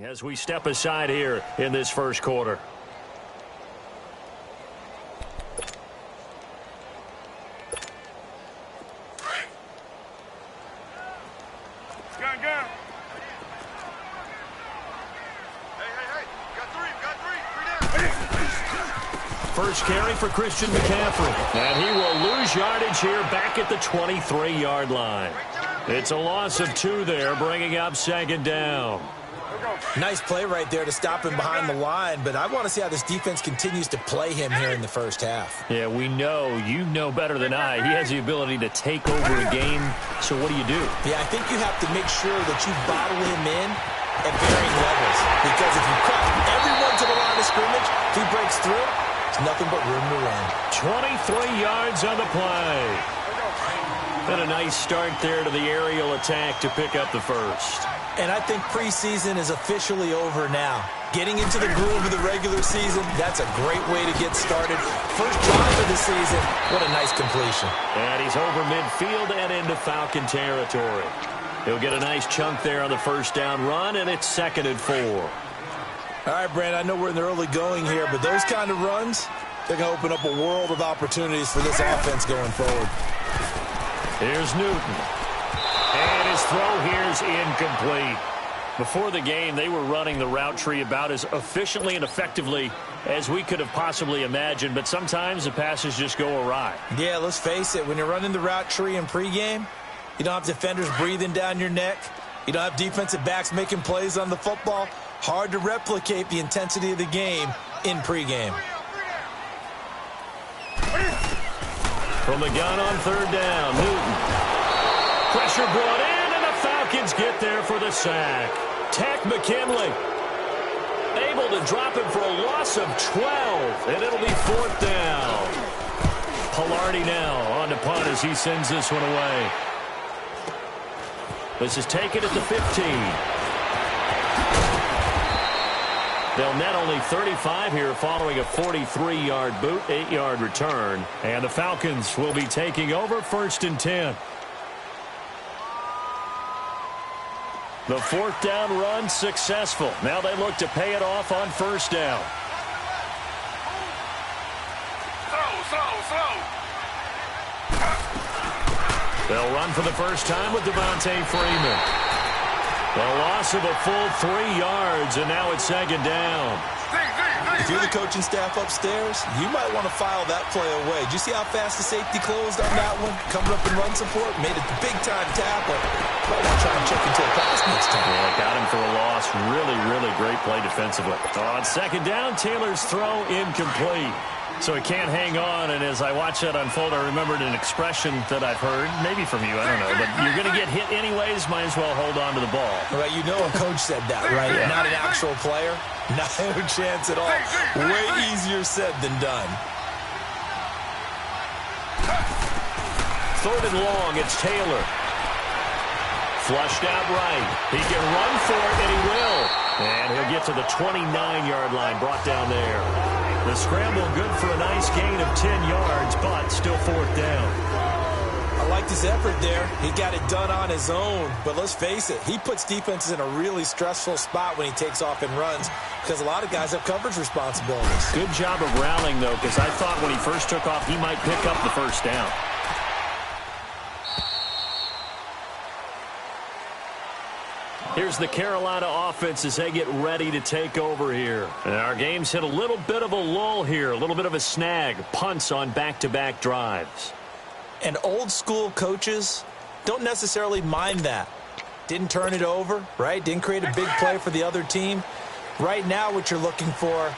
As we step aside here in this first quarter. Gun. Hey. Got three down. First carry for Christian McCaffrey. And he will lose yardage here back at the 23-yard line. It's a loss of 2 there, bringing up second down. Nice play right there to stop him behind the line, but I want to see how this defense continues to play him here in the first half. Yeah, we know. You know better than I. He has the ability to take over a game, so what do you do? Yeah, I think you have to make sure that you bottle him in at varying levels, because if you cut everyone to the line of scrimmage, if he breaks through, it's nothing but room to run. 23 yards on the play. And a nice start there to the aerial attack to pick up the first. And I think preseason is officially over now. Getting into the groove of the regular season, that's a great way to get started. First drive of the season, what a nice completion. And he's over midfield and into Falcon territory. He'll get a nice chunk there on the first down run, and it's 2nd and 4. All right, Brand, I know we're in the early going here, but those kind of runs, they're going to open up a world of opportunities for this offense going forward. Here's Newton. And his throw here is incomplete. Before the game, they were running the route tree about as efficiently and effectively as we could have possibly imagined, but sometimes the passes just go awry. Yeah, let's face it. When you're running the route tree in pregame, you don't have defenders breathing down your neck. You don't have defensive backs making plays on the football. Hard to replicate the intensity of the game in pregame. From the gun on 3rd down, Newton. Pressure brought in, and the Falcons get there for the sack. Tech McKinley able to drop him for a loss of 12, and it'll be 4th down. Pilardi now on to punt as he sends this one away. This is taken at the 15. They'll net only 35 here following a 43-yard boot, 8-yard return. And the Falcons will be taking over 1st and 10. The 4th down run successful. Now they look to pay it off on 1st down. Slow. They'll run for the first time with Devontae Freeman. The loss of a full 3 yards, and now it's 2nd down. If you're the coaching staff upstairs, you might want to file that play away. Did you see how fast the safety closed on that one? Coming up in run support, made it the big-time tackle. Might want to try and check into a pass next time. Yeah, got him for a loss. Really great play defensively. On 2nd down, Taylor's throw incomplete. So he can't hang on, and as I watch that unfold, I remembered an expression that I've heard, maybe from you, I don't know, but you're going to get hit anyways, might as well hold on to the ball. Right, you know a coach said that, right? Yeah. Not an actual player. No chance at all. Way easier said than done. 3rd and long, it's Taylor. Flushed out right. He can run for it, and he will. And he'll get to the 29-yard line, brought down there. The scramble good for a nice gain of 10 yards, but still 4th down. I liked his effort there. He got it done on his own. But let's face it, he puts defenses in a really stressful spot when he takes off and runs because a lot of guys have coverage responsibilities. Good job of rallying, though, because I thought when he first took off, he might pick up the first down. Here's the Carolina offense as they get ready to take over here. And our game's hit a little bit of a lull here, a little bit of a snag. Punts on back-to-back drives. And old-school coaches don't necessarily mind that. Didn't turn it over, right? Didn't create a big play for the other team. Right now what you're looking for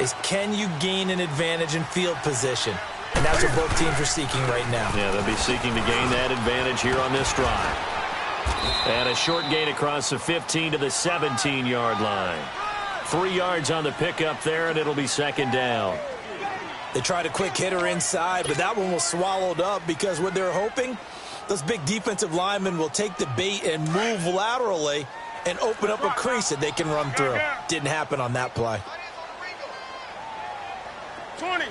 is can you gain an advantage in field position? And that's what both teams are seeking right now. Yeah, they'll be seeking to gain that advantage here on this drive. And a short gain across the 15 to the 17-yard line. 3 yards on the pickup there, and it'll be 2nd down. They tried a quick hitter inside, but that one was swallowed up because what they're hoping, those big defensive linemen will take the bait and move laterally and open up a crease that they can run through. Didn't happen on that play. 20.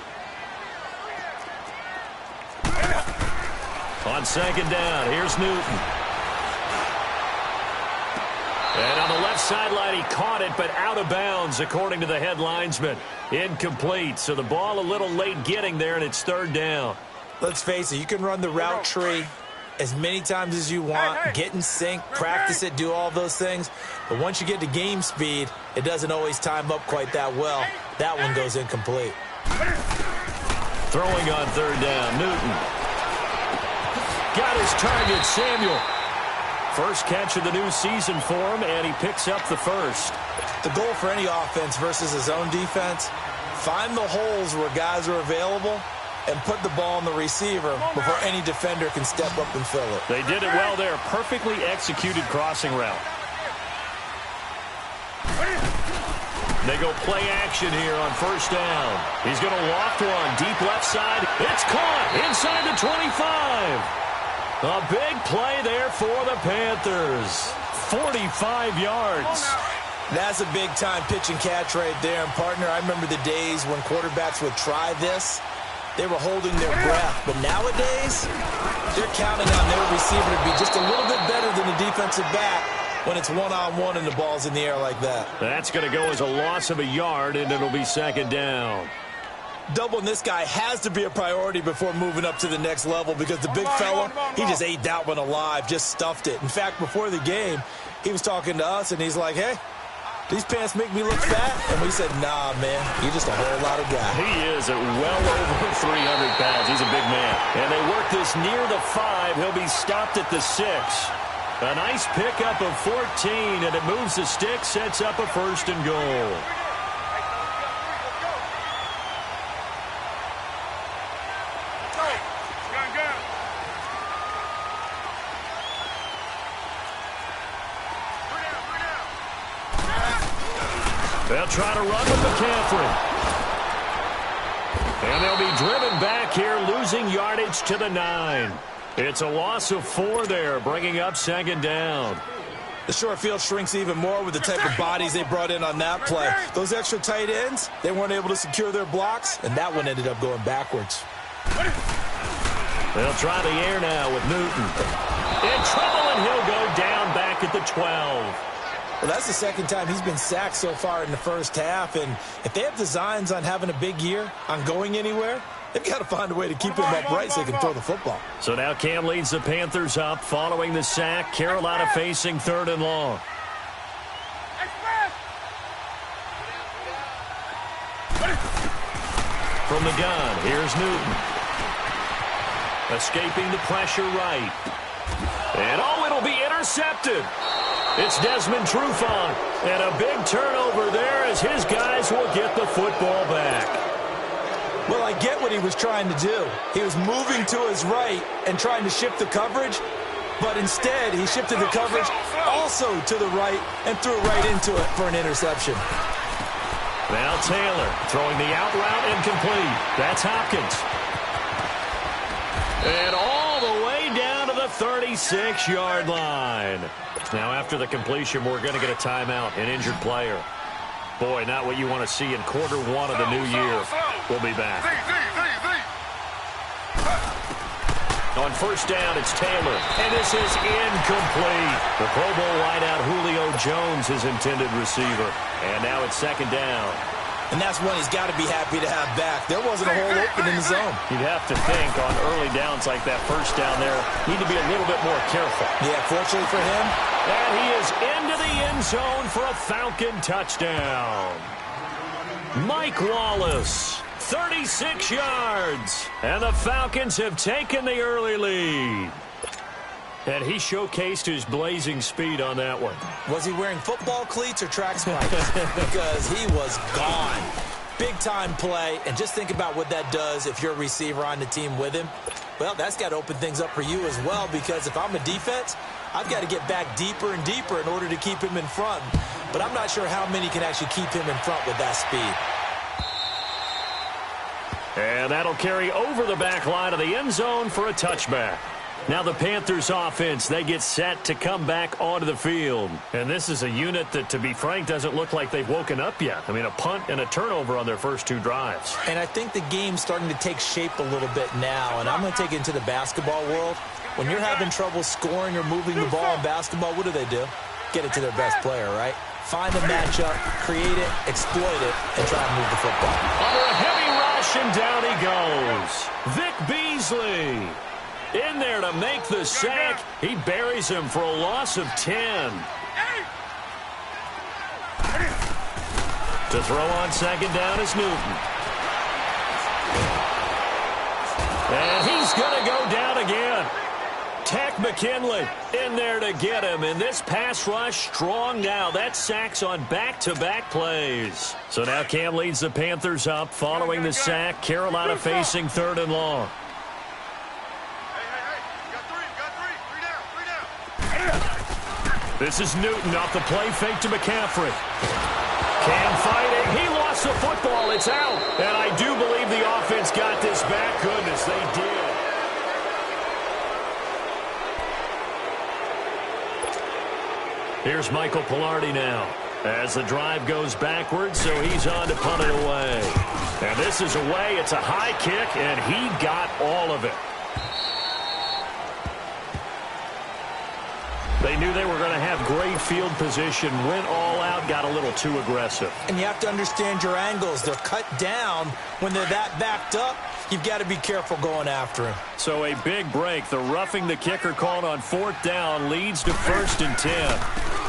On 2nd down, here's Newton. And on the left left sideline. He caught it, but out of bounds, according to the head linesman. Incomplete. So the ball a little late getting there, and it's third down. Let's face it, you can run the route tree as many times as you want, get in sync, practice it, do all those things. But once you get to game speed, it doesn't always time up quite that well. That one goes incomplete. Throwing on third down, Newton. Got his target, Samuel. First catch of the new season for him, and he picks up the first. The goal for any offense versus his own defense, find the holes where guys are available and put the ball on the receiver before any defender can step up and fill it. They did it well there. Perfectly executed crossing route. They go play action here on first down. He's going to loft one. Deep left side. It's caught inside the 25. A big play there for the Panthers. 45 yards. That's a big-time pitch and catch right there. And, partner, I remember the days when quarterbacks would try this. They were holding their breath. But nowadays, they're counting on their receiver to be just a little bit better than the defensive back when it's one-on-one and the ball's in the air like that. That's going to go as a loss of a yard, and it'll be second down. Doubling this guy has to be a priority before moving up to the next level because the big fella, he just ate that one alive, just stuffed it. In fact, before the game, he was talking to us, and he's like, hey, these pants make me look fat? And we said, nah, man, you're just a whole lot of guy. He is at well over 300 pounds. He's a big man. And they work this near the 5. He'll be stopped at the 6. A nice pickup of 14, and it moves the stick, sets up a first and goal. They'll try to run with McCaffrey. And they'll be driven back here, losing yardage to the 9. It's a loss of 4 there, bringing up second down. The short field shrinks even more with the type of bodies they brought in on that play. Those extra tight ends, they weren't able to secure their blocks, and that one ended up going backwards. They'll try the air now with Newton. In trouble, and he'll go down back at the 12. Well, that's the second time he's been sacked so far in the first half, and if they have designs on having a big year, on going anywhere, they've got to find a way to keep him upright so they can throw the football. So now Cam leads the Panthers up following the sack. Carolina facing third and long. From the gun, here's Newton. Escaping the pressure right. And it'll be intercepted. It's Desmond Trufant, and a big turnover there as his guys will get the football back. Well, I get what he was trying to do. He was moving to his right and trying to shift the coverage, but instead he shifted the coverage also to the right and threw right into it for an interception. Now Taylor throwing the out route incomplete. That's Hopkins. And all the way down to the 36-yard line. Now, after the completion, we're going to get a timeout, an injured player. Boy, not what you want to see in quarter 1 of the new year. We'll be back. On first down, it's Taylor, and this is incomplete. The Pro Bowl wideout Julio Jones, his intended receiver. And now it's second down. And that's one he's got to be happy to have back. There wasn't a hole open in the zone. You'd have to think on early downs like that first down there, need to be a little bit more careful. Yeah, fortunately for him. And he is into the end zone for a Falcon touchdown. Mike Wallace, 36 yards. And the Falcons have taken the early lead. And he showcased his blazing speed on that one. Was he wearing football cleats or track spikes? Because he was gone. Big-time play, and just think about what that does if you're a receiver on the team with him. Well, that's got to open things up for you as well, because if I'm a defense, I've got to get back deeper and deeper in order to keep him in front. But I'm not sure how many can actually keep him in front with that speed. And that'll carry over the back line of the end zone for a touchback. Now the Panthers offense, they get set to come back onto the field. And this is a unit that, to be frank, doesn't look like they've woken up yet. I mean, a punt and a turnover on their first 2 drives. And I think the game's starting to take shape a little bit now. And I'm going to take it into the basketball world. When you're having trouble scoring or moving the ball in basketball, what do? Get get it to their best player, right? Find a matchup, create it, exploit it, and try and move the football. Under a heavy rush, and down he goes. Vic Beasley in there to make the sack. He buries him for a loss of 10. To throw on second down is Newton. And he's going to go down again. Tech McKinley in there to get him. And this pass rush strong now. That sacks on back-to-back plays. So now Cam leads the Panthers up following the sack. Carolina facing 3rd and long. This is Newton off the play fake to McCaffrey. Cam fighting. He lost the football. It's out. And I do believe the offense got this back. Goodness, they did. Here's Michael Pilardi now as the drive goes backwards, so he's on to punt it away. And this is away. It's a high kick, and he got all of it. They knew they were going to have great field position, went all out, got a little too aggressive. And you have to understand your angles. They're cut down. When they're that backed up, you've got to be careful going after him. So a big break. The roughing the kicker called on 4th down leads to 1st and 10.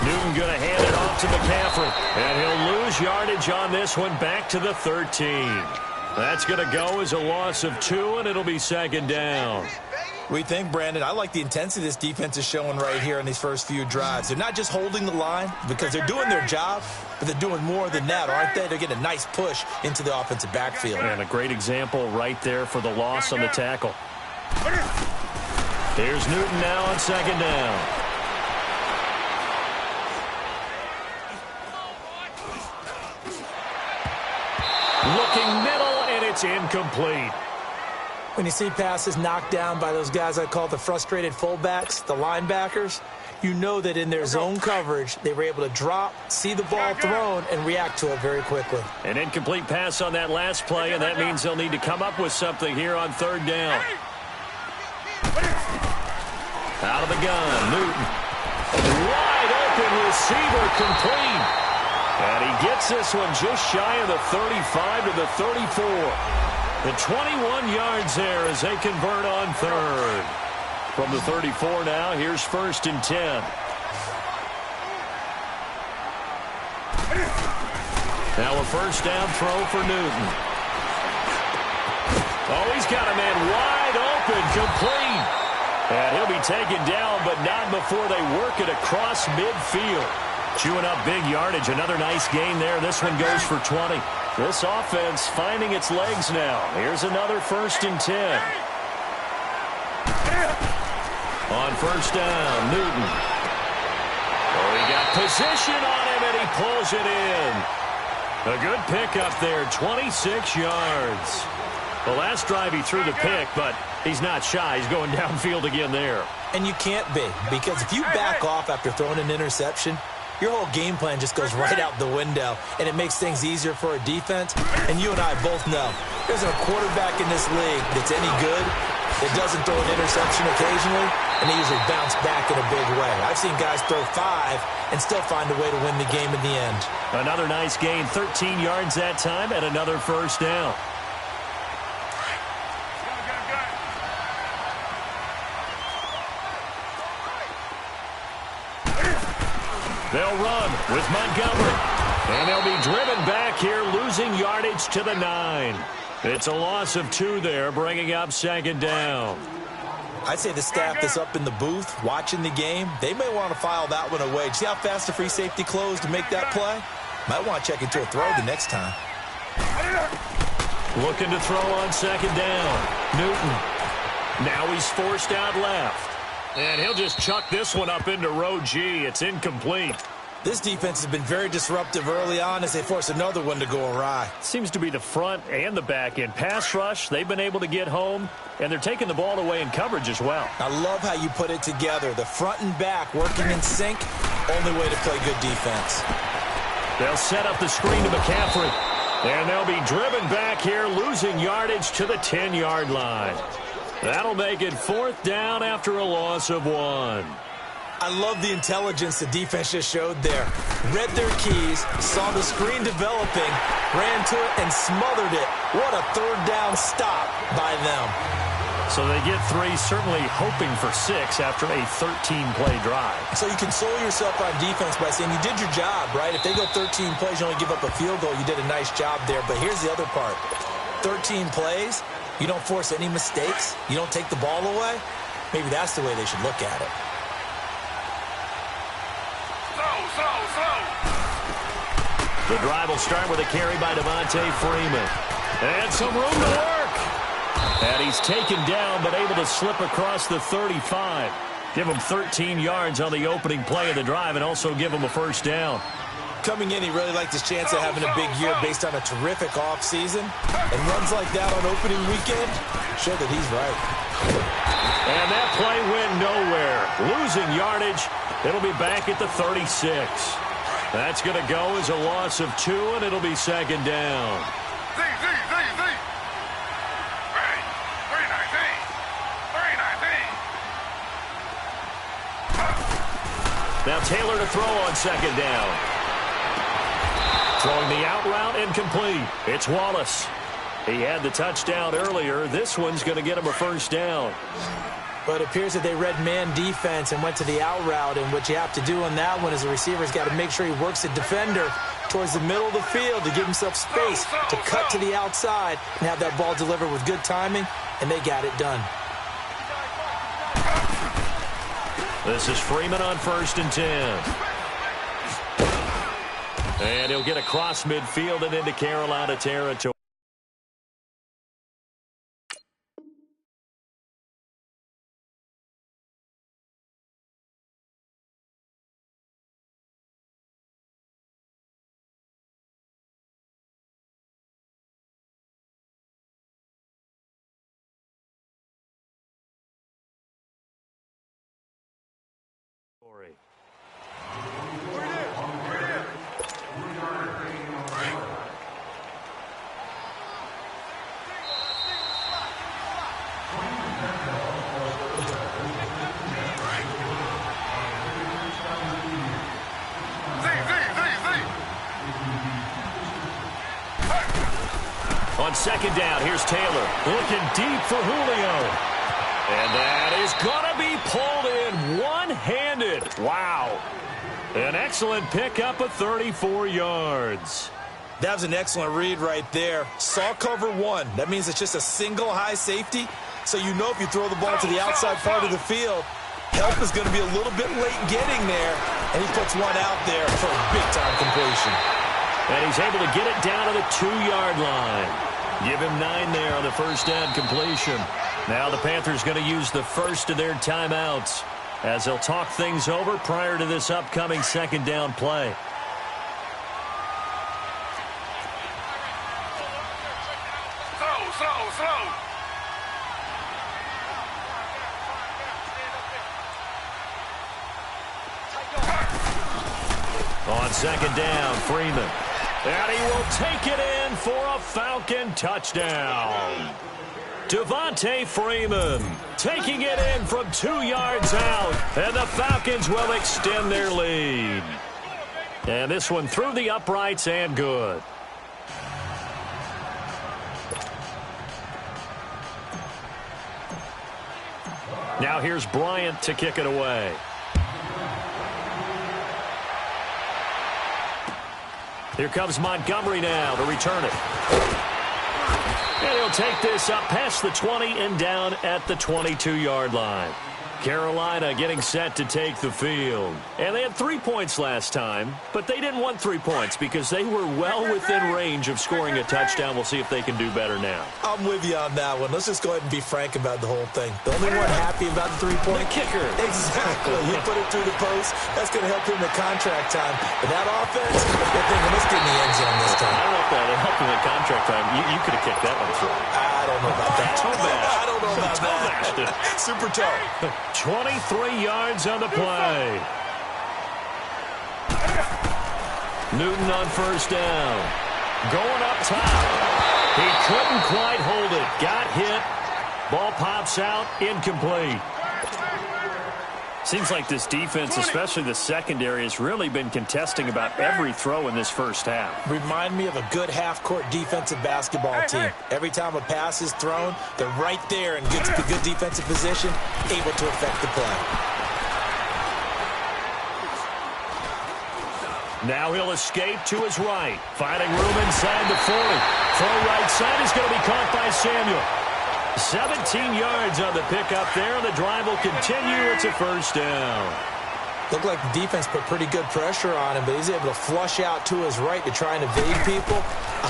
Newton going to hand it off to McCaffrey. And he'll lose yardage on this one back to the 13. That's going to go as a loss of 2, and it'll be 2nd down. We think, Brandon, I like the intensity this defense is showing right here in these first few drives. They're not just holding the line because they're doing their job, but they're doing more than that, aren't they? They're getting a nice push into the offensive backfield. And a great example right there for the loss on the tackle. Here's Newton now on 2nd down. Looking middle, and it's incomplete. When you see passes knocked down by those guys I call the frustrated fullbacks, the linebackers, you know that in their zone coverage, they were able to drop, see the ball thrown, and react to it very quickly. An incomplete pass on that last play, and that means they'll need to come up with something here on 3rd down. Out of the gun, Newton. Wide open receiver complete. And he gets this one just shy of the 35 to the 34. The 21 yards there as they convert on 3rd. From the 34 now, here's 1st and 10. Now a 1st down throw for Newton. Oh, he's got a man wide open, complete. And he'll be taken down, but not before they work it across midfield. Chewing up big yardage. Another nice gain there. This one goes for 20. This offense finding its legs now. Here's another 1st and 10. On 1st down, Newton. Oh, he got position on him, and he pulls it in. A good pickup there, 26 yards. The last drive he threw the pick, but he's not shy. He's going downfield again there. And you can't be, because if you back off after throwing an interception, your whole game plan just goes right out the window, and it makes things easier for a defense. And you and I both know there's a quarterback in this league that's any good that doesn't throw an interception occasionally, and they usually bounce back in a big way. I've seen guys throw 5 and still find a way to win the game in the end. Another nice gain, 13 yards that time, and another 1st down. They'll run with Montgomery. And they'll be driven back here, losing yardage to the 9. It's a loss of 2 there, bringing up 2nd down. I'd say the staff that's up in the booth watching the game, they may want to file that one away. See how fast the free safety closed to make that play? Might want to check into a throw the next time. Looking to throw on 2nd down. Newton. Now he's forced out left. And he'll just chuck this one up into row G. It's incomplete. This defense has been very disruptive early on as they force another one to go awry. Seems to be the front and the back end. Pass rush, they've been able to get home, and they're taking the ball away in coverage as well. I love how you put it together. The front and back working in sync, only way to play good defense. They'll set up the screen to McCaffrey. And they'll be driven back here, losing yardage to the 10-yard line. That'll make it 4th down after a loss of 1. I love the intelligence the defense just showed there. Read their keys, saw the screen developing, ran to it, and smothered it. What a third down stop by them. So they get 3, certainly hoping for 6 after a 13-play drive. So you console yourself on defense by saying you did your job, right? If they go 13 plays, you only give up a field goal, you did a nice job there. But here's the other part. 13 plays, you don't force any mistakes, you don't take the ball away. Maybe that's the way they should look at it. The drive will start with a carry by Devontae Freeman. And some room to work. And he's taken down, but able to slip across the 35. Give him 13 yards on the opening play of the drive and also give him a first down. Coming in, he really liked his chance of having a big year based on a terrific offseason. And runs like that on opening weekend show that he's right. And that play went nowhere. Losing yardage. It'll be back at the 36. That's going to go as a loss of 2, and it'll be second down. Now Taylor to throw on second down. Throwing the out route incomplete. It's Wallace. He had the touchdown earlier. This one's going to get him a first down. But it appears that they read man defense and went to the out route. And what you have to do on that one is the receiver's got to make sure he works the defender towards the middle of the field to give himself space to cut to the outside and have that ball delivered with good timing. And they got it done. This is Freeman on 1st and 10. And he'll get across midfield and into Carolina territory. On second down, here's Taylor looking deep for Julio. And that is going to be pulled in one-handed. Wow. An excellent pickup of 34 yards. That was an excellent read right there. Saw cover 1. That means it's just a single high safety. So you know if you throw the ball to the outside part of the field, help is going to be a little bit late getting there. And he puts one out there for a big-time completion. And he's able to get it down to the 2-yard line. Give him 9 there on the first down completion. Now the Panthers going to use the first of their timeouts as they'll talk things over prior to this upcoming second down play. Slow. On second down, Freeman. And he will take it in for a Falcon touchdown. Devontae Freeman taking it in from 2 yards out. And the Falcons will extend their lead. And this one through the uprights and good. Now here's Bryant to kick it away. Here comes Montgomery now to return it. And he'll take this up past the 20 and down at the 22-yard line. Carolina getting set to take the field. And they had 3 points last time, but they didn't want 3 points because they were well within range of scoring a touchdown. We'll see if they can do better now. I'm with you on that one. Let's just go ahead and be frank about the whole thing. The only one happy about the 3-point kicker. Exactly. He put it through the post. That's going to help him in contract time. But that offense, they're thinking, let's get in the end zone this time. I don't know if that helped him in contract time. You could have kicked that one through. I don't know about that. I don't know about that. Super toe. 23 yards on the play. Newton on first down. Going up top. He couldn't quite hold it. Got hit. Ball pops out. Incomplete. Seems like this defense, especially the secondary, has really been contesting about every throw in this first half. Remind me of a good half-court defensive basketball team. Every time a pass is thrown, they're right there in good defensive position, able to affect the play. Now he'll escape to his right, finding room inside the 40. Throw right side is going to be caught by Samuel. 17 yards on the pickup there, and the drive will continue. It's a first down. Looked like the defense put pretty good pressure on him, but he's able to flush out to his right to try and evade people.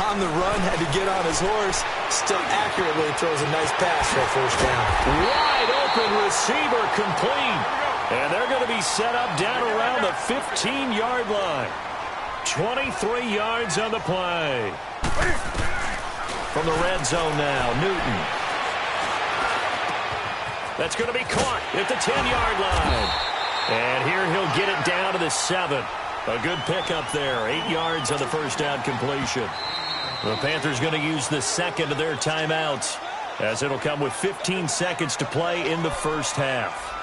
On the run, had to get on his horse. Still accurately throws a nice pass for a first down. Wide open receiver complete. And they're going to be set up down around the 15-yard line. 23 yards on the play. From the red zone now, Newton. That's going to be caught at the 10-yard line. And here he'll get it down to the 7. A good pickup there. 8 yards on the first down completion. The Panthers going to use the second of their timeouts, as it'll come with 15 seconds to play in the first half.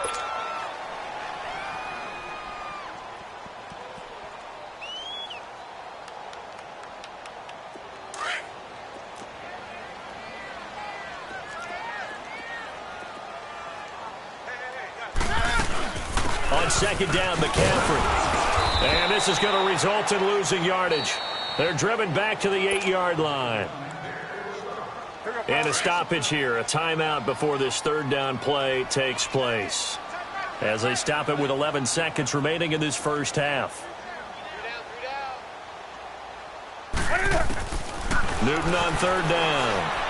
On second down, McCaffrey. And this is going to result in losing yardage. They're driven back to the 8-yard line. And a stoppage here, a timeout before this third down play takes place, as they stop it with 11 seconds remaining in this first half. Newton on third down.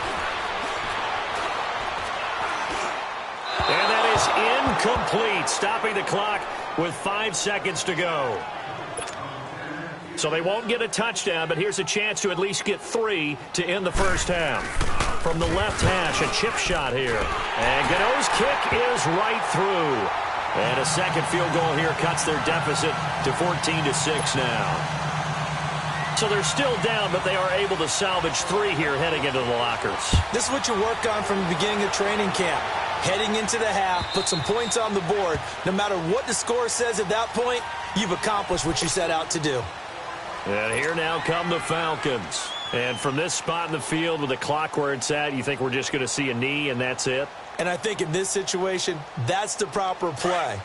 And that is incomplete, stopping the clock with 5 seconds to go. So they won't get a touchdown, but here's a chance to at least get 3 to end the first half. From the left hash, a chip shot here. And Gano's kick is right through. And a second field goal here cuts their deficit to 14-6 now. So they're still down, but they are able to salvage 3 here heading into the lockers. This is what you work on from the beginning of training camp. Heading into the half, put some points on the board. No matter what the score says at that point, you've accomplished what you set out to do. And here now come the Falcons. And from this spot in the field with the clock where it's at, you think we're just going to see a knee and that's it? And I think in this situation, that's the proper play.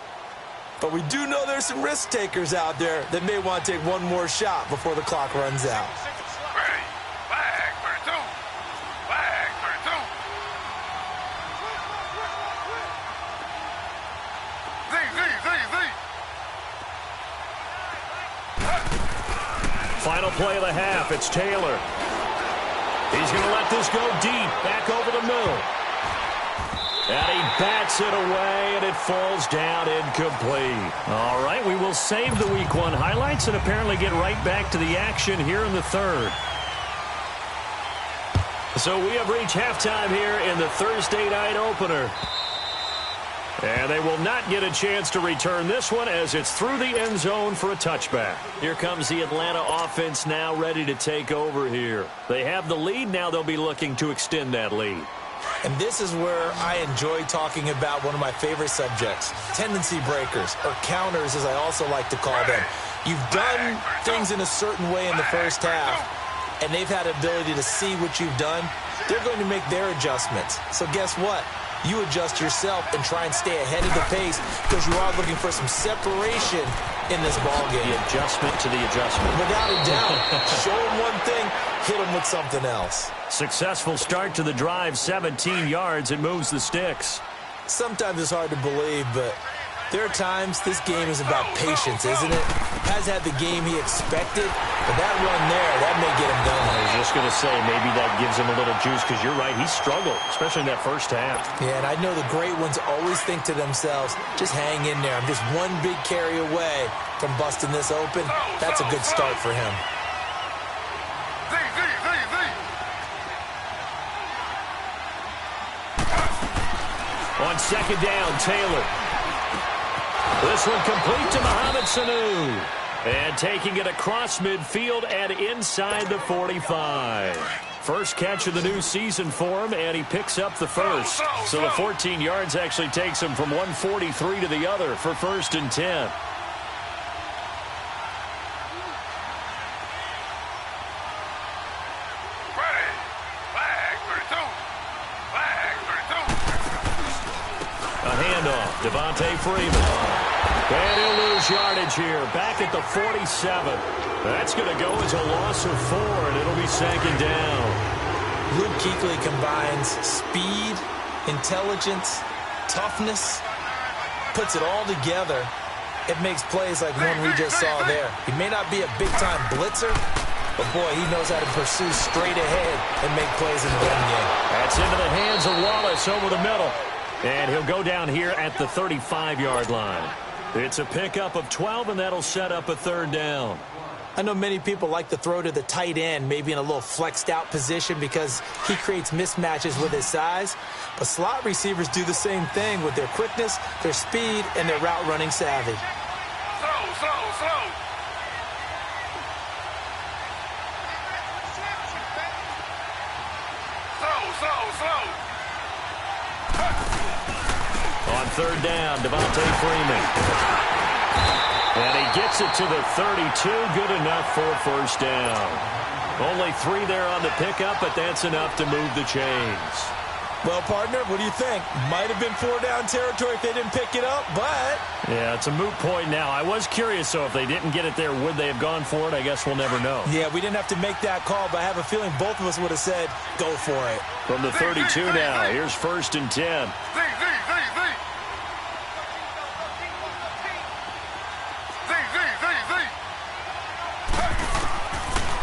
But we do know there's some risk takers out there that may want to take one more shot before the clock runs out. Ready. Flag for 2. Flag for 2. Final play of the half, it's Taylor. He's going to let this go deep, back over the middle. And he bats it away, and it falls down incomplete. All right, we will save the Week 1 highlights and apparently get right back to the action here in the third. So we have reached halftime here in the Thursday night opener. And they will not get a chance to return this one as it's through the end zone for a touchback. Here comes the Atlanta offense now ready to take over here. They have the lead. Now they'll be looking to extend that lead. And this is where I enjoy talking about one of my favorite subjects, tendency breakers, or counters as I also like to call them. You've done things in a certain way in the first half, and they've had the ability to see what you've done. They're going to make their adjustments. So guess what? You adjust yourself and try and stay ahead of the pace because you are looking for some separation in this ballgame. The adjustment to the adjustment. Without a doubt. Show them one thing, hit them with something else. Successful start to the drive, 17 yards. It moves the sticks. Sometimes it's hard to believe, but there are times this game is about patience, isn't it? Has had the game he expected, but that run there, that may get him done. I was just going to say, maybe that gives him a little juice because you're right, he struggled, especially in that first half. Yeah, and I know the great ones always think to themselves, just hang in there. I'm just one big carry away from busting this open. That's a good start for him. On second down, Taylor. This one complete to Mohamed Sanu. And taking it across midfield and inside the 45. First catch of the new season for him, and he picks up the first. So the 14 yards actually takes him from 143 to the other for 1st and 10. Devontae Freeman. And he'll lose yardage here. Back at the 47. That's going to go as a loss of 4, and it'll be 2nd down. Luke Kuechly combines speed, intelligence, toughness, puts it all together. It makes plays like one we just saw there. He may not be a big-time blitzer, but, boy, he knows how to pursue straight ahead and make plays in the run game. That's into the hands of Wallace over the middle. And he'll go down here at the 35-yard line. It's a pickup of 12, and that'll set up a 3rd down. I know many people like to throw to the tight end, maybe in a little flexed-out position because he creates mismatches with his size. But slot receivers do the same thing with their quickness, their speed, and their route-running savvy. Slow. On 3rd down, Devontae Freeman. And he gets it to the 32. Good enough for 1st down. Only 3 there on the pickup, but that's enough to move the chains. Well, partner, what do you think? Might have been 4-down territory if they didn't pick it up, but... Yeah, it's a moot point now. I was curious, so if they didn't get it there, would they have gone for it? I guess we'll never know. Yeah, we didn't have to make that call, but I have a feeling both of us would have said, go for it. From the 32 now, here's 1st and 10.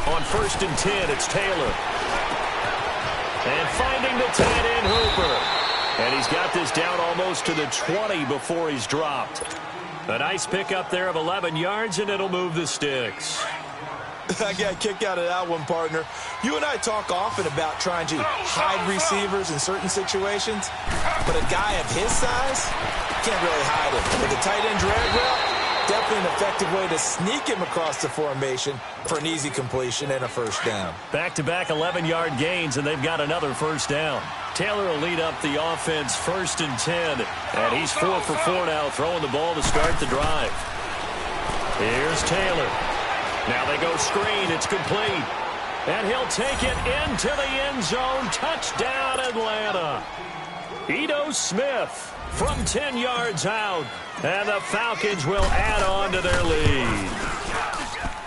On 1st and 10, it's Taylor. And finding the tight end, Hooper. And he's got this down almost to the 20 before he's dropped. A nice pickup there of 11 yards, and it'll move the sticks. I got a kick out of that one, partner. You and I talk often about trying to hide receivers in certain situations, but a guy of his size can't really hide him. With a tight end drag route, definitely an effective way to sneak him across the formation for an easy completion and a 1st down. Back-to-back 11-yard gains, and they've got another 1st down. Taylor will lead up the offense 1st and 10, and he's 4 for 4 now, throwing the ball to start the drive. Here's Taylor. Now they go screen. It's complete. And he'll take it into the end zone. Touchdown, Atlanta. Ito Smith from 10 yards out. And the Falcons will add on to their lead.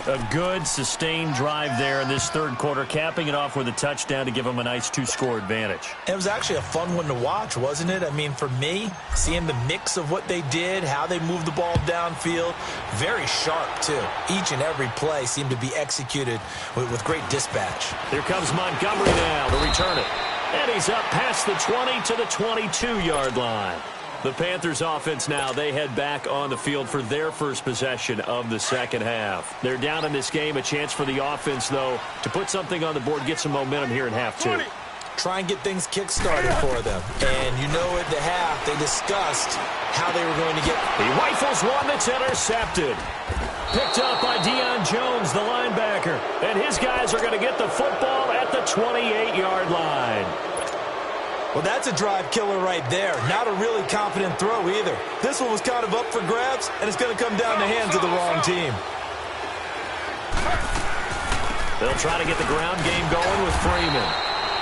A good, sustained drive there in this 3rd quarter, capping it off with a touchdown to give them a nice 2-score advantage. It was actually a fun one to watch, wasn't it? I mean, for me, seeing the mix of what they did, how they moved the ball downfield, very sharp, too. Each and every play seemed to be executed with great dispatch. Here comes Montgomery now to return it. And he's up past the 20 to the 22-yard line. The Panthers offense now, they head back on the field for their first possession of the 2nd half. They're down in this game, a chance for the offense, though, to put something on the board, get some momentum here in half 2. Try and get things kick-started for them. And you know at the half, they discussed how they were going to get... He rifles one that's intercepted. Picked up by Deion Jones, the linebacker. And his guys are going to get the football at the 28-yard line. Well, that's a drive killer right there. Not a really confident throw either. This one was kind of up for grabs, and it's going to come down the hands of the wrong team. They'll try to get the ground game going with Freeman.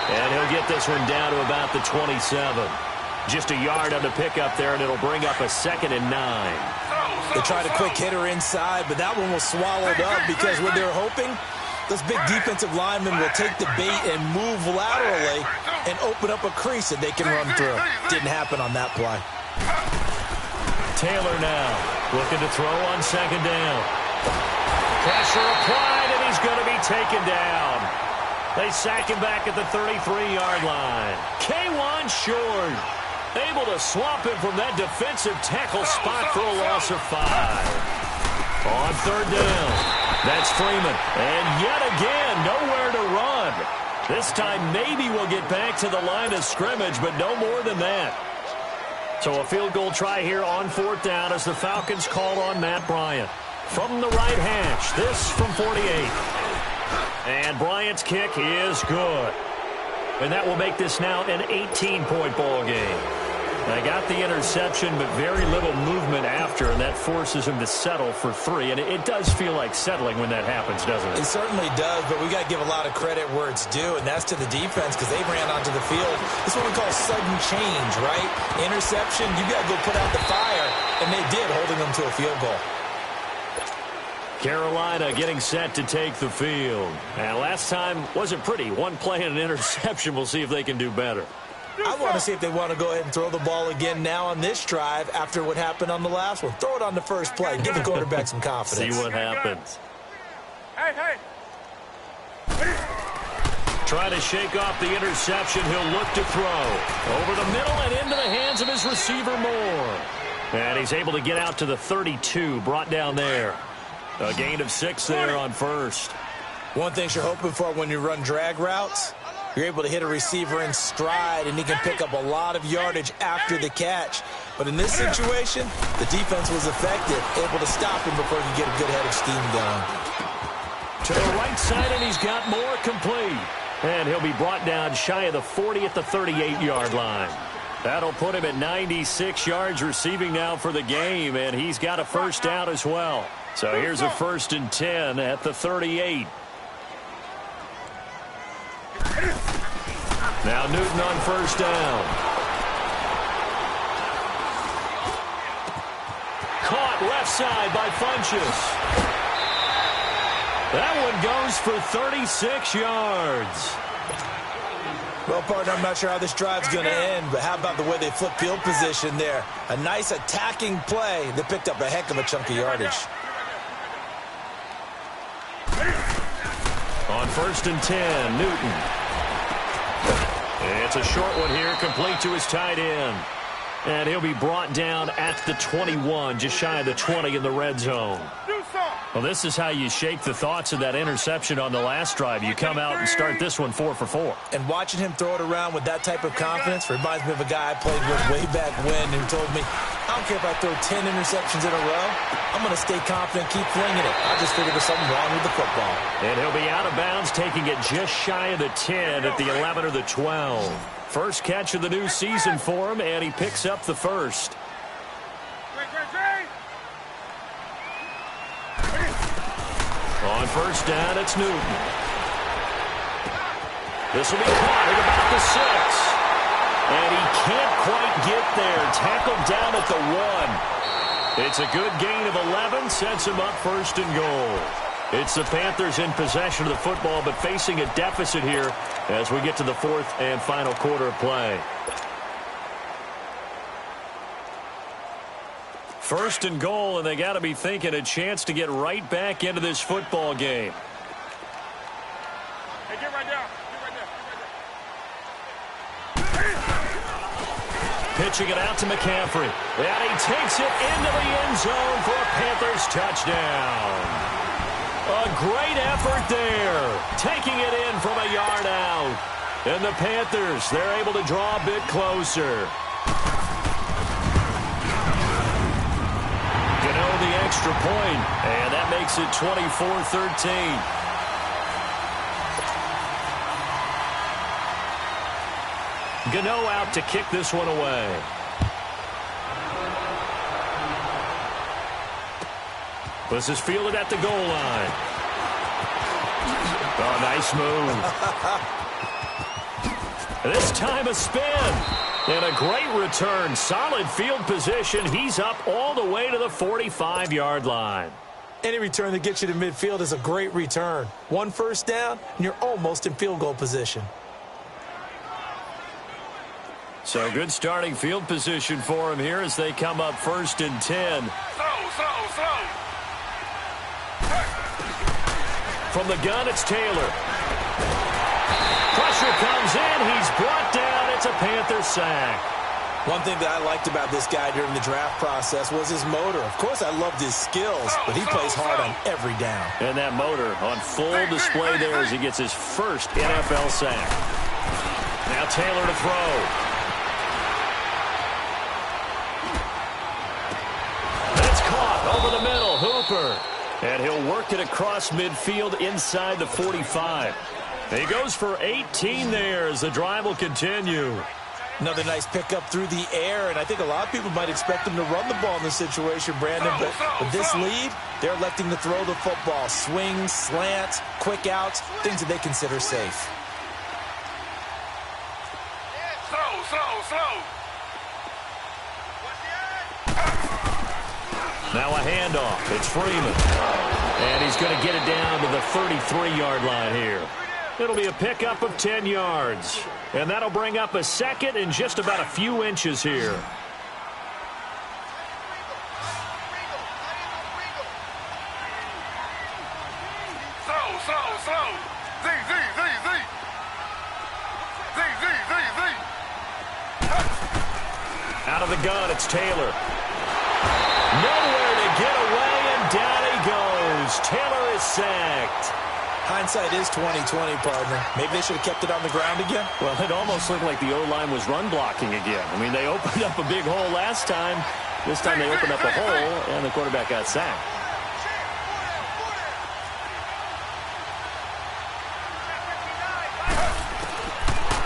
And he'll get this one down to about the 27. Just a yard on the pickup there, and it'll bring up a 2nd and 9. They tried a quick hitter inside, but that one was swallowed up because what they're hoping, those big defensive linemen will take the bait and move laterally and open up a crease that they can run through. Didn't happen on that play. Taylor now looking to throw on 2nd down. Pressure applied, and he's going to be taken down. They sack him back at the 33-yard line. K1 short. Able to swap him from that defensive tackle spot for a loss of 5. On 3rd down, that's Freeman. And yet again, nowhere to run. This time maybe we'll get back to the line of scrimmage, but no more than that. So a field goal try here on 4th down as the Falcons call on Matt Bryant. From the right hash, this from 48. And Bryant's kick is good. And that will make this now an 18-point ball game. They got the interception, but very little movement after, and that forces him to settle for 3. And it does feel like settling when that happens, doesn't it? It certainly does, but we got to give a lot of credit where it's due, and that's to the defense because they ran onto the field. This is what we call sudden change, right? Interception, you got to go put out the fire, and they did, holding them to a field goal. Carolina getting set to take the field. And last time wasn't pretty. One play and an interception. We'll see if they can do better. I want to see if they want to go ahead and throw the ball again now on this drive after what happened on the last one. Throw it on the first play. Give the quarterback some confidence. See what happens. Hey. Trying to shake off the interception. He'll look to throw. Over the middle and into the hands of his receiver Moore. And he's able to get out to the 32. Brought down there. A gain of 6 there on first. One thing you're hoping for when you run drag routes, you're able to hit a receiver in stride, and he can pick up a lot of yardage after the catch. But in this situation, the defense was effective, able to stop him before he could get a good head of steam going. To the right side, and he's got more complete. And he'll be brought down shy of the 40 at the 38-yard line. That'll put him at 96 yards receiving now for the game, and he's got a first down as well. So here's a 1st and 10 at the 38. Now Newton on first down. Caught left side by Funchess. That one goes for 36 yards. Well, partner, I'm not sure how this drive's going to end, but how about the way they flip field position there? A nice attacking play that picked up a heck of a chunk of yardage. On 1st and 10, Newton. It's a short one here, complete to his tight end. And he'll be brought down at the 21, just shy of the 20 in the red zone. Well, this is how you shake the thoughts of that interception on the last drive. You come out and start this one 4 for 4. And watching him throw it around with that type of confidence reminds me of a guy I played with way back when who told me, I don't care if I throw 10 interceptions in a row. I'm going to stay confident, keep flinging it. I just figured there's something wrong with the football. And he'll be out of bounds, taking it just shy of the 10 at the 11 or the 12. First catch of the new season for him, and he picks up the first. On first down, it's Newton. This will be caught at about the 6. And he can't quite get there. Tackled down at the 1. It's a good gain of 11, sets him up 1st and goal. It's the Panthers in possession of the football, but facing a deficit here as we get to the 4th and final quarter of play. 1st and goal, and they got to be thinking a chance to get right back into this football game. Hey, get right down. Pitching it out to McCaffrey. And he takes it into the end zone for a Panthers touchdown. A great effort there. Taking it in from a yard out. And the Panthers, they're able to draw a bit closer. The extra point, and that makes it 24-13. Gano out to kick this one away. This is fielded at the goal line. Oh, nice move. This time a spin. And a great return. Solid field position. He's up all the way to the 45-yard line. Any return that gets you to midfield is a great return. 1 first down, and you're almost in field goal position. So good starting field position for him here as they come up 1st and 10. Slow. From the gun, it's Taylor. Pressure comes in. He's brought down. It's a Panther sack. One thing that I liked about this guy during the draft process was his motor. Of course, I loved his skills, but he plays hard on every down. And that motor on full display there as he gets his first NFL sack. Now Taylor to throw. That's caught over the middle. Hooper. And he'll work it across midfield inside the 45. He goes for 18 there as the drive will continue. Another nice pickup through the air, and I think a lot of people might expect him to run the ball in this situation, Brandon. But with this lead, they're electing to throw the football. Swings, slants, quick outs, things that they consider safe. Slow. Now a handoff. It's Freeman. And he's going to get it down to the 33-yard line here. It'll be a pickup of 10 yards. And that'll bring up a second and just about a few inches here. Slow. Z. Out of the gun, it's Taylor. Nowhere to get away, and down he goes. Taylor is sacked. Hindsight is 20/20, partner. Maybe they should have kept it on the ground again. Well, it almost looked like the O-line was run blocking again. I mean, they opened up a big hole last time. This time they opened up a hole, and the quarterback got sacked.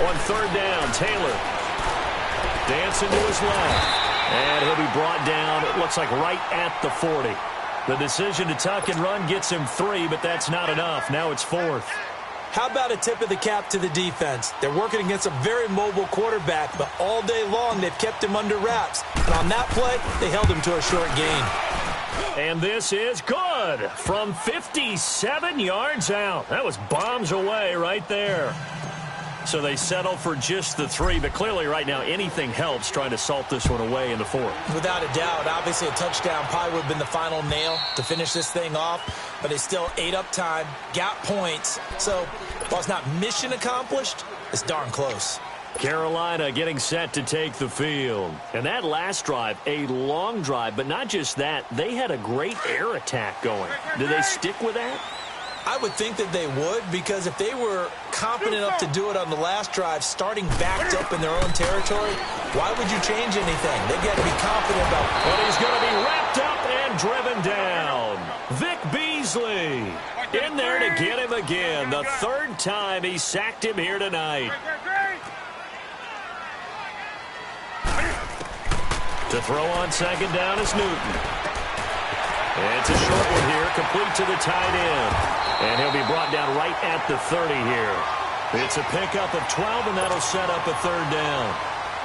On third down, Taylor dancing to his left. And he'll be brought down, it looks like right at the 40. The decision to tuck and run gets him 3, but that's not enough. Now it's 4th. How about a tip of the cap to the defense? They're working against a very mobile quarterback, but all day long they've kept him under wraps. And on that play, they held him to a short gain. And this is good from 57 yards out. That was bombs away right there. So they settle for just the 3, but clearly right now anything helps trying to salt this one away in the 4th. Without a doubt, obviously a touchdown probably would have been the final nail to finish this thing off, but they still ate up time, got points. So while it's not mission accomplished, it's darn close. Carolina getting set to take the field. And that last drive, a long drive, but not just that, they had a great air attack going. Do they stick with that? I would think that they would, because if they were confident enough to do it on the last drive, starting backed up in their own territory, why would you change anything? They've got to be confident about it. But he's going to be wrapped up and driven down. Vic Beasley in there to get him again. The 3rd time he sacked him here tonight. To throw on second down is Newton. It's a short one here, complete to the tight end. And he'll be brought down right at the 30 here. It's a pickup of 12, and that'll set up a 3rd down.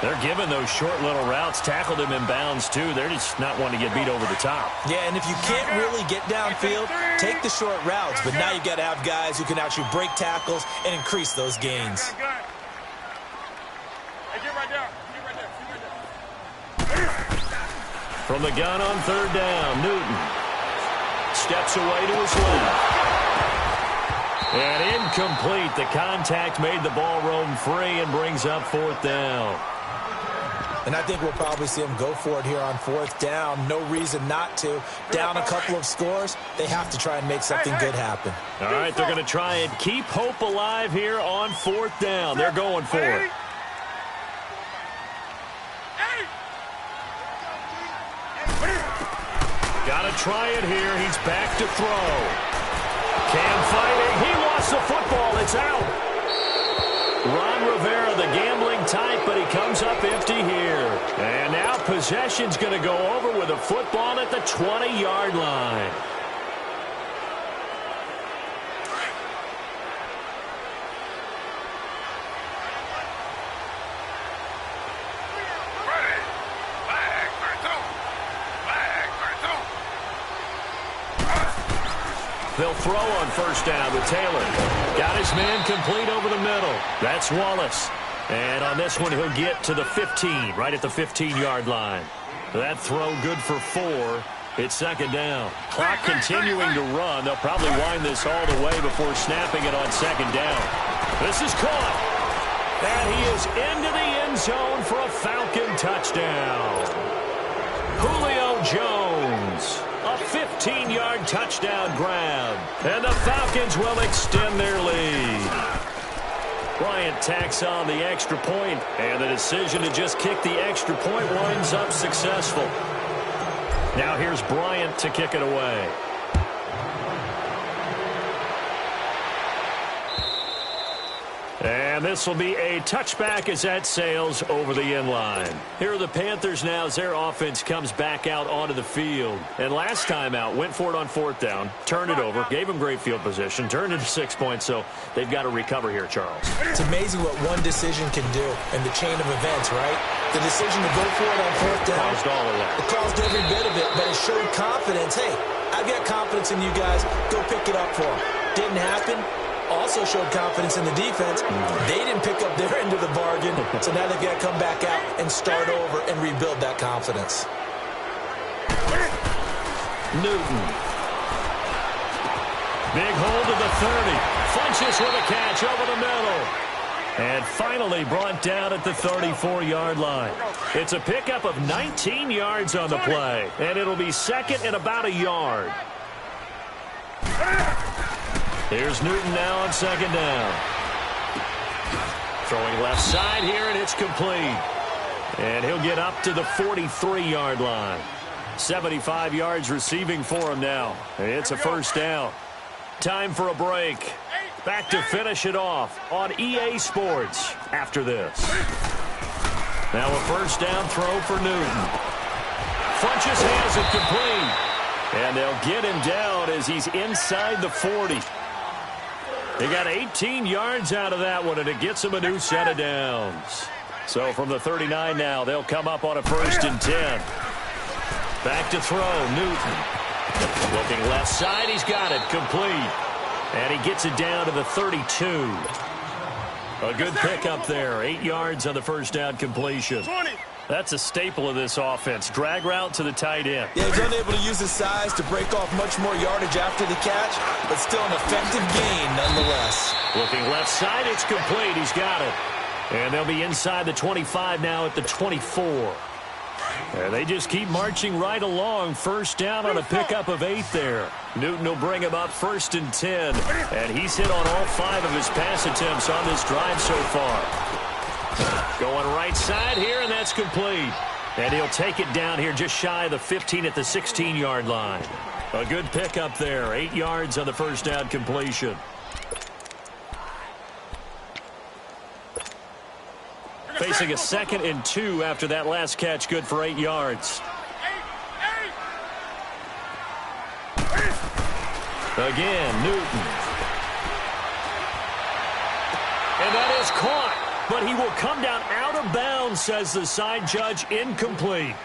They're giving those short little routes, tackled him in bounds, too. They're just not wanting to get beat over the top. Yeah, and if you can't really get downfield, take the short routes. But now you've got to have guys who can actually break tackles and increase those gains. From the gun on 3rd down, Newton steps away to his left. And incomplete. The contact made the ball roam free and brings up 4th down. And I think we'll probably see them go for it here on 4th down. No reason not to. Down a couple of scores, they have to try and make something good happen. All right, they're going to try and keep hope alive here on 4th down. They're going for it. Got to try it here. He's back to throw. Cam fighting. He lost the football. It's out. Ron Rivera, the gambling type, but he comes up empty here. And now possession's going to go over with a football at the 20-yard line. They'll throw on 1st down with Taylor. Got his man complete over the middle. That's Wallace. And on this one, he'll get to the 15, right at the 15-yard line. That throw good for 4. It's 2nd down. Clock continuing to run. They'll probably wind this all the way before snapping it on 2nd down. This is caught. And he is into the end zone for a Falcon touchdown. Julio Jones. A 15-yard touchdown grab. And the Falcons will extend their lead. Bryant tacks on the extra point, and the decision to just kick the extra point winds up successful. Now here's Bryant to kick it away. And this will be a touchback as that sails over the end line. Here are the Panthers now as their offense comes back out onto the field. And last time out, went for it on fourth down, turned it over, gave them great field position, turned into 6 points, so they've got to recover here, Charles. It's amazing what one decision can do in the chain of events, right? The decision to go for it on fourth down. Caused all of that. It caused every bit of it, but it showed confidence. Hey, I've got confidence in you guys. Go pick it up for them. Didn't happen. Also showed confidence in the defense. They didn't pick up their end of the bargain, so now they've got to come back out and start over and rebuild that confidence. Newton. Big hold to the 30. Funches with a catch over the middle. And finally brought down at the 34-yard line. It's a pickup of 19 yards on the play, and it'll be second and about a yard. Here's Newton now on second down. Throwing left side here, and it's complete. And he'll get up to the 43-yard line. 75 yards receiving for him now. It's a first down. Time for a break. Back to finish it off on EA Sports after this. Now a first down throw for Newton. Funches has it complete. And they'll get him down as he's inside the 40. They got 18 yards out of that one, and it gets them a new set of downs. So from the 39 now, they'll come up on a 1st and 10. Back to throw, Newton. Looking left side, he's got it, complete. And he gets it down to the 32. A good pickup there, 8 yards on the first down completion. That's a staple of this offense. Drag route to the tight end. Yeah, he's unable to use his size to break off much more yardage after the catch, but still an effective gain nonetheless. Looking left side, it's complete. He's got it. And they'll be inside the 25 now at the 24. And they just keep marching right along. First down on a pickup of 8 there. Newton will bring him up 1st and 10. And he's hit on all 5 of his pass attempts on this drive so far. Going right side here, and that's complete. And he'll take it down here just shy of the 15 at the 16-yard line. A good pickup there. 8 yards on the first down completion. Facing a 2nd and 2 after that last catch, good for 8 yards. Again, Newton. And that is caught. But he will come down out of bounds, says the side judge, incomplete.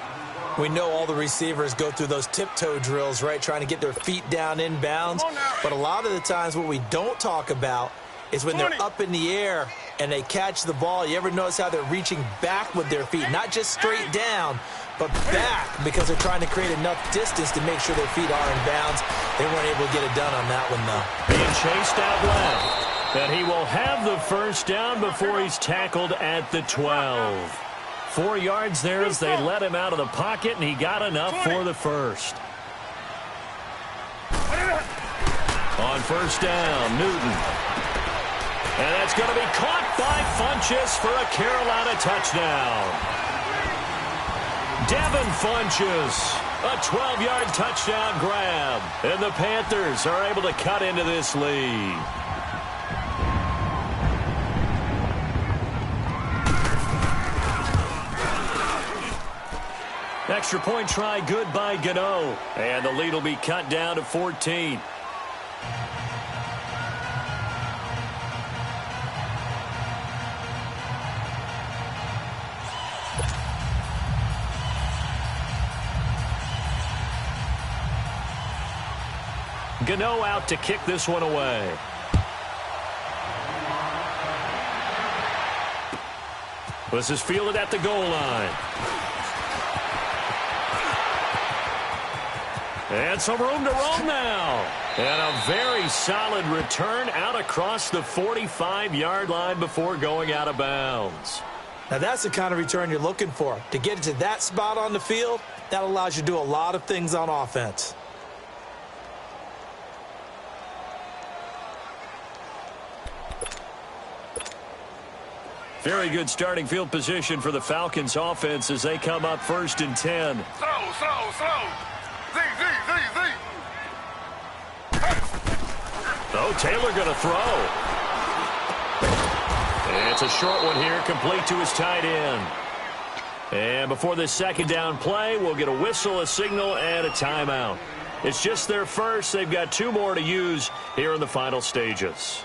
We know all the receivers go through those tiptoe drills, right, trying to get their feet down in bounds. But a lot of the times what we don't talk about is when they're up in the air and they catch the ball. You ever notice how they're reaching back with their feet? Not just straight down, but back, because they're trying to create enough distance to make sure their feet are in bounds. They weren't able to get it done on that one, though. Being chased out left. And he will have the first down before he's tackled at the 12. 4 yards there as they let him out of the pocket, and he got enough for the first. On first down, Newton. And that's going to be caught by Funches for a Carolina touchdown. Devin Funches, a 12-yard touchdown grab. And the Panthers are able to cut into this lead. Extra point try good by Gano. And the lead will be cut down to 14. Gano out to kick this one away. This is fielded at the goal line. And some room to roam now. And a very solid return out across the 45-yard line before going out of bounds. Now that's the kind of return you're looking for. To get it to that spot on the field, that allows you to do a lot of things on offense. Very good starting field position for the Falcons offense as they come up 1st and 10. Slow. Z. Oh, Taylor going to throw. a short one here, complete to his tight end. And before this second down play, we'll get a whistle, a signal, and a timeout. It's just their first. They've got 2 more to use here in the final stages.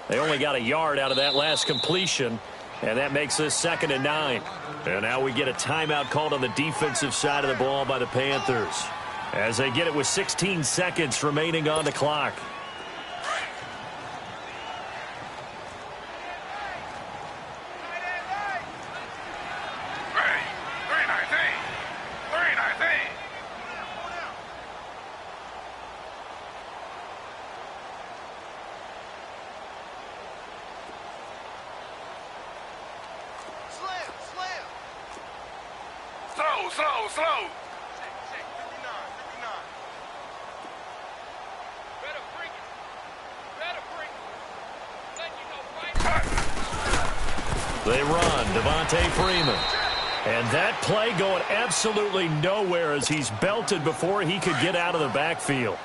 They only got a yard out of that last completion, and that makes this 2nd and 9. And now we get a timeout called on the defensive side of the ball by the Panthers, as they get it with 16 seconds remaining on the clock. Slow. They run, Devontae Freeman. And that play going absolutely nowhere as he's belted before he could get out of the backfield.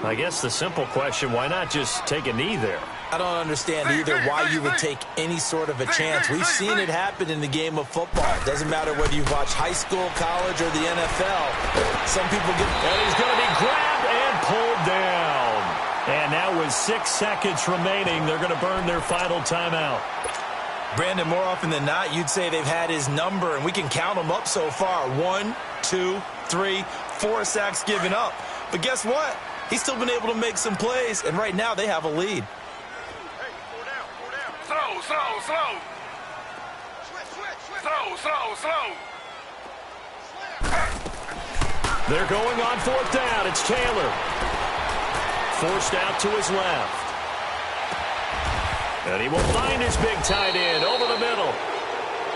I guess the simple question, why not just take a knee there? I don't understand either why you would take any sort of a chance. We've seen it happen in the game of football. It doesn't matter whether you've watched high school, college, or the NFL. Some people get... And he's going to be grabbed and pulled down. And now with 6 seconds remaining, they're going to burn their final timeout. Brandon, more often than not, you'd say they've had his number, and we can count them up so far. 1, 2, 3, 4 sacks given up. But guess what? He's still been able to make some plays, and right now they have a lead. Slow. They're going on 4th down. It's Taylor. Forced out to his left. And he will find his big tight end over the middle.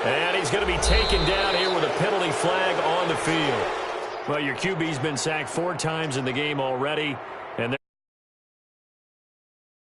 And he's going to be taken down here with a penalty flag on the field. Well, your QB's been sacked 4 times in the game already.